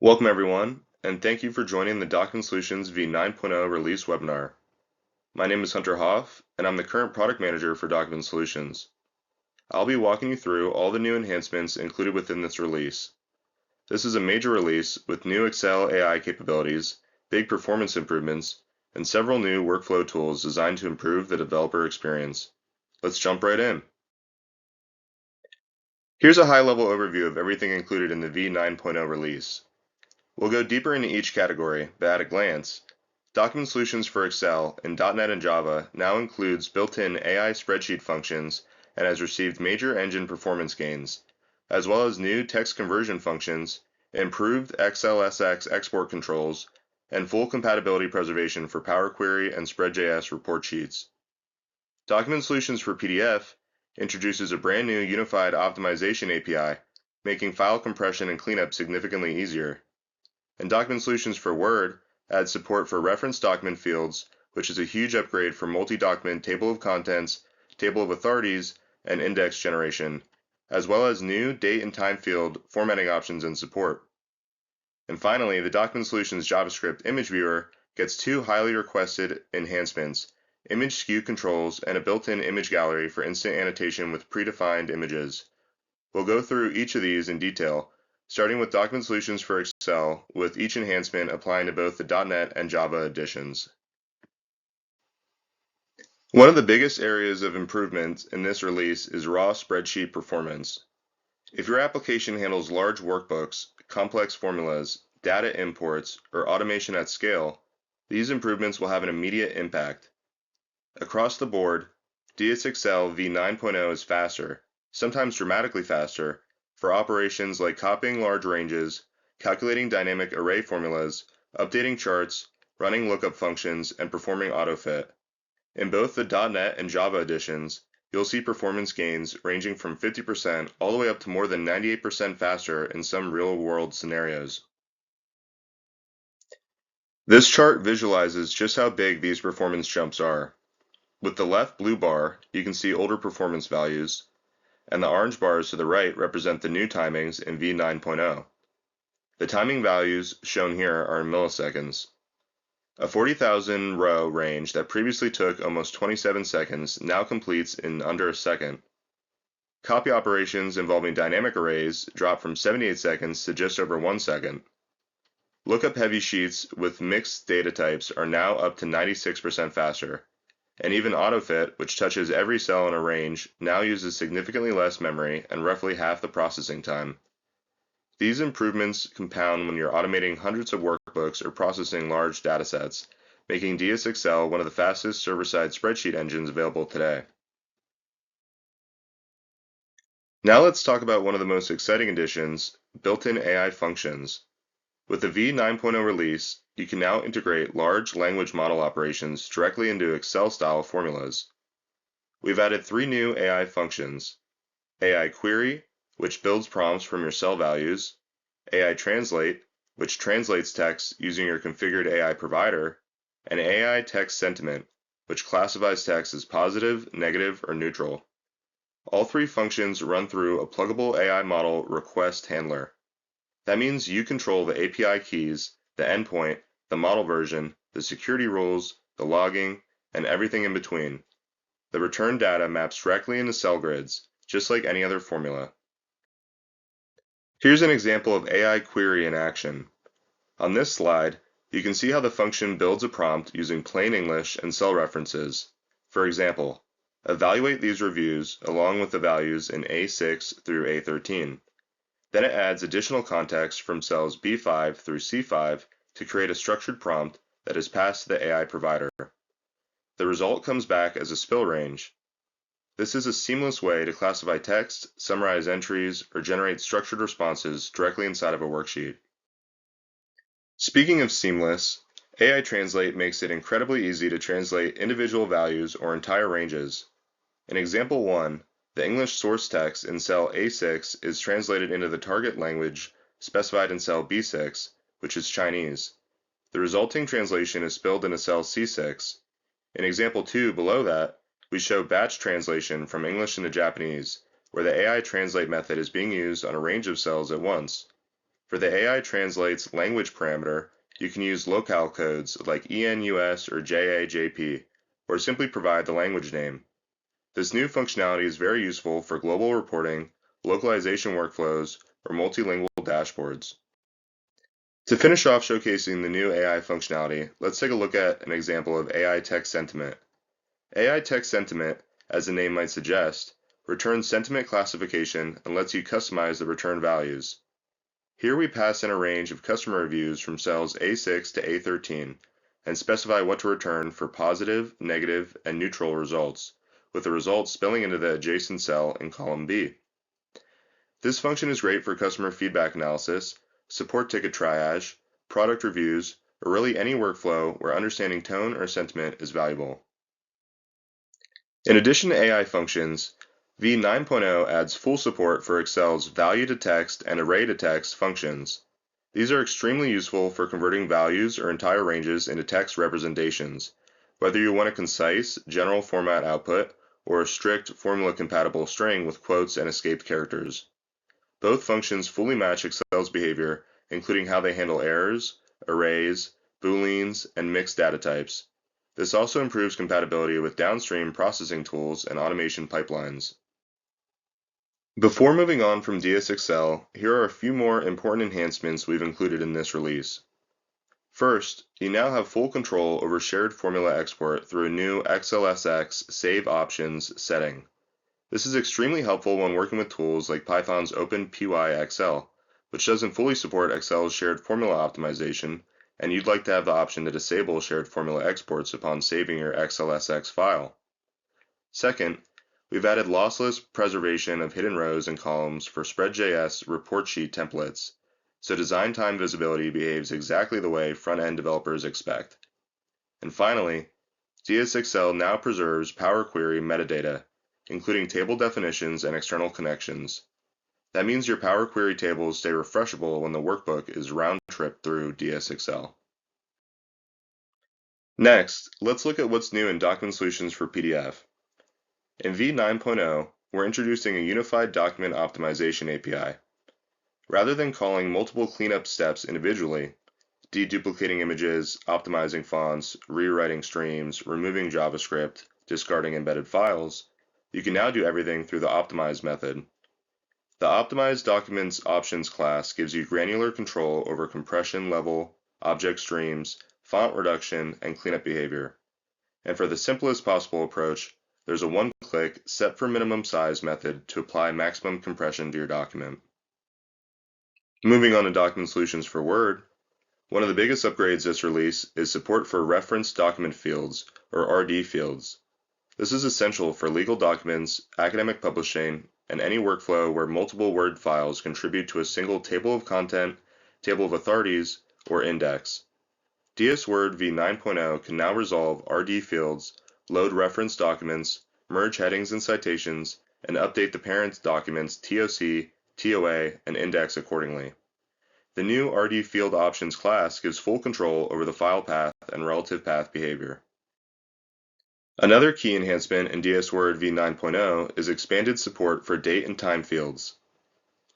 Welcome everyone, and thank you for joining the Document Solutions v9.0 release webinar. My name is Hunter Haaf, and I'm the current product manager for Document Solutions. I'll be walking you through all the new enhancements included within this release. This is a major release with new Excel AI capabilities, big performance improvements, and several new workflow tools designed to improve the developer experience. Let's jump right in. Here's a high-level overview of everything included in the v9.0 release. We'll go deeper into each category, but at a glance, Document Solutions for Excel in .NET and Java now includes built-in AI spreadsheet functions and has received major engine performance gains, as well as new text conversion functions, improved XLSX export controls, and full compatibility preservation for Power Query and Spread.js report sheets. Document Solutions for PDF introduces a brand new unified optimization API, making file compression and cleanup significantly easier. And Document Solutions for Word adds support for reference document fields, which is a huge upgrade for multi-document table of contents, table of authorities, and index generation, as well as new date and time field formatting options and support. And finally, the Document Solutions JavaScript Image Viewer gets two highly requested enhancements, image skew controls and a built-in image gallery for instant annotation with predefined images. We'll go through each of these in detail, starting with Document Solutions for Excel, with each enhancement applying to both the .NET and Java editions. One of the biggest areas of improvement in this release is raw spreadsheet performance. If your application handles large workbooks, complex formulas, data imports, or automation at scale, these improvements will have an immediate impact. Across the board, DSXL v9.0 is faster, sometimes dramatically faster, for operations like copying large ranges, calculating dynamic array formulas, updating charts, running lookup functions, and performing autofit. In both the .NET and Java editions, you'll see performance gains ranging from 50% all the way up to more than 98% faster in some real-world scenarios. This chart visualizes just how big these performance jumps are. With the left blue bar, you can see older performance values, and the orange bars to the right represent the new timings in v9.0. The timing values shown here are in milliseconds. A 40,000 row range that previously took almost 27 seconds now completes in under a second. Copy operations involving dynamic arrays drop from 78 seconds to just over 1 second. Lookup heavy sheets with mixed data types are now up to 96% faster. And even autofit, which touches every cell in a range, now uses significantly less memory and roughly half the processing time. These improvements compound when you're automating hundreds of workbooks or processing large datasets, making DSXL one of the fastest server-side spreadsheet engines available today. Now let's talk about one of the most exciting additions, built-in AI functions. With the v9.0 release, you can now integrate large language model operations directly into Excel-style formulas. We've added three new AI functions: AI Query, which builds prompts from your cell values; AI Translate, which translates text using your configured AI provider; and AI Text Sentiment, which classifies text as positive, negative, or neutral. All three functions run through a pluggable AI model request handler. That means you control the API keys, the endpoint, the model version, the security rules, the logging, and everything in between. The return data maps directly into cell grids, just like any other formula. Here's an example of AI Query in action. On this slide, you can see how the function builds a prompt using plain English and cell references. For example, evaluate these reviews along with the values in A6 through A13. Then it adds additional context from cells B5 through C5 to create a structured prompt that is passed to the AI provider. The result comes back as a spill range. This is a seamless way to classify text, summarize entries, or generate structured responses directly inside of a worksheet. Speaking of seamless, AI Translate makes it incredibly easy to translate individual values or entire ranges. In example 1, the English source text in cell A6 is translated into the target language specified in cell B6, which is Chinese. The resulting translation is spilled into cell C6. In example 2 below that, we show batch translation from English into Japanese, where the AI Translate method is being used on a range of cells at once. For the AI translates language parameter, you can use locale codes like ENUS or JAJP, or simply provide the language name. This new functionality is very useful for global reporting, localization workflows, or multilingual dashboards. To finish off showcasing the new AI functionality, let's take a look at an example of AI text sentiment. AI text sentiment, as the name might suggest, returns sentiment classification and lets you customize the return values. Here we pass in a range of customer reviews from cells A6 to A13 and specify what to return for positive, negative, and neutral results, with the results spilling into the adjacent cell in column B. This function is great for customer feedback analysis, support ticket triage, product reviews, or really any workflow where understanding tone or sentiment is valuable. In addition to AI functions, v9.0 adds full support for Excel's value-to-text and array-to-text functions. These are extremely useful for converting values or entire ranges into text representations, whether you want a concise, general format output or a strict, formula-compatible string with quotes and escaped characters. Both functions fully match Excel's behavior, including how they handle errors, arrays, booleans, and mixed data types. This also improves compatibility with downstream processing tools and automation pipelines. Before moving on from DSXL, here are a few more important enhancements we've included in this release. First, you now have full control over shared formula export through a new XLSX Save Options setting. This is extremely helpful when working with tools like Python's OpenPyXL, which doesn't fully support Excel's shared formula optimization, and you'd like to have the option to disable shared formula exports upon saving your XLSX file. Second, we've added lossless preservation of hidden rows and columns for Spread.js report sheet templates, so design time visibility behaves exactly the way front-end developers expect. And finally, DSXL now preserves Power Query metadata, including table definitions and external connections. That means your Power Query tables stay refreshable when the workbook is round-tripped through DSXL. Next, let's look at what's new in Document Solutions for PDF. In v9.0, we're introducing a unified document optimization API. Rather than calling multiple cleanup steps individually, deduplicating images, optimizing fonts, rewriting streams, removing JavaScript, discarding embedded files, you can now do everything through the Optimize method. The Optimize Documents Options class gives you granular control over compression level, object streams, font reduction, and cleanup behavior. And for the simplest possible approach, there's a one-click set for minimum size method to apply maximum compression to your document. Moving on to Document Solutions for Word, one of the biggest upgrades this release is support for reference document fields, or RD fields. This is essential for legal documents, academic publishing, and any workflow where multiple Word files contribute to a single table of content, table of authorities, or index. DSWord v9.0 can now resolve RD fields, load reference documents, merge headings and citations, and update the parent document's TOC, TOA, and index accordingly. The new RD field options class gives full control over the file path and relative path behavior. Another key enhancement in DSWord v9.0 is expanded support for date and time fields.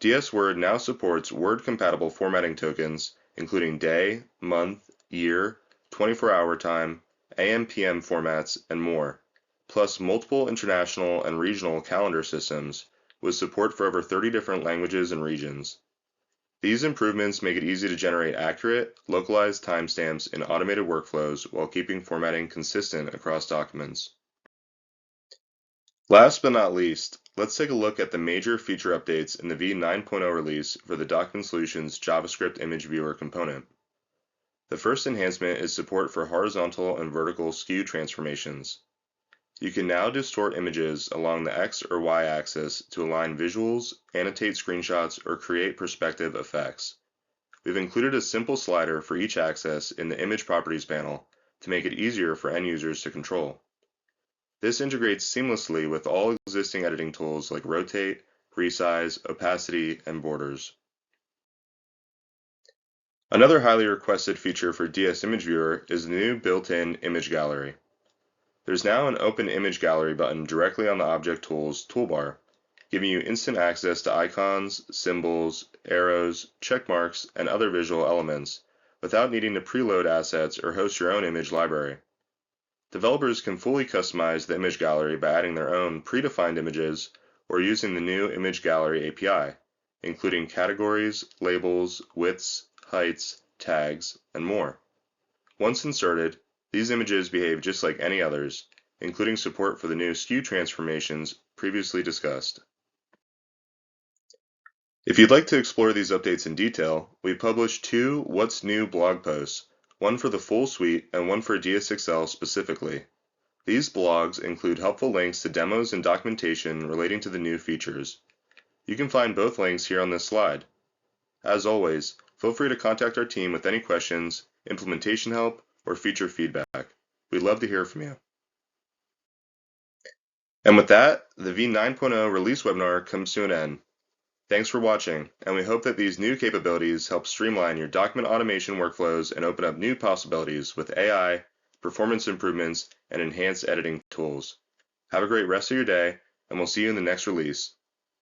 DSWord now supports Word-compatible formatting tokens, including day, month, year, 24-hour time, AM/PM formats, and more, plus multiple international and regional calendar systems with support for over 30 different languages and regions. These improvements make it easy to generate accurate, localized timestamps in automated workflows while keeping formatting consistent across documents. Last but not least, let's take a look at the major feature updates in the v9.0 release for the Document Solutions JavaScript Image Viewer component. The first enhancement is support for horizontal and vertical skew transformations. You can now distort images along the X or Y axis to align visuals, annotate screenshots, or create perspective effects. We've included a simple slider for each axis in the Image Properties panel to make it easier for end users to control. This integrates seamlessly with all existing editing tools like Rotate, Resize, Opacity, and Borders. Another highly requested feature for DS Image Viewer is the new built-in image gallery. There's now an Open Image Gallery button directly on the Object Tools toolbar. giving you instant access to icons, symbols, arrows, check marks, and other visual elements, without needing to preload assets or host your own image library. Developers can fully customize the image gallery by adding their own predefined images or using the new Image Gallery API, including categories, labels, widths, heights, tags, and more. Once inserted, these images behave just like any others, including support for the new SKU transformations previously discussed. If you'd like to explore these updates in detail, we published 2 What's New blog posts, one for the full suite and one for DSXL specifically. These blogs include helpful links to demos and documentation relating to the new features. You can find both links here on this slide. As always, feel free to contact our team with any questions, implementation help, or feature feedback. We'd love to hear from you. And with that, the v9.0 release webinar comes to an end. Thanks for watching, and we hope that these new capabilities help streamline your document automation workflows and open up new possibilities with AI, performance improvements, and enhanced editing tools. Have a great rest of your day, and we'll see you in the next release.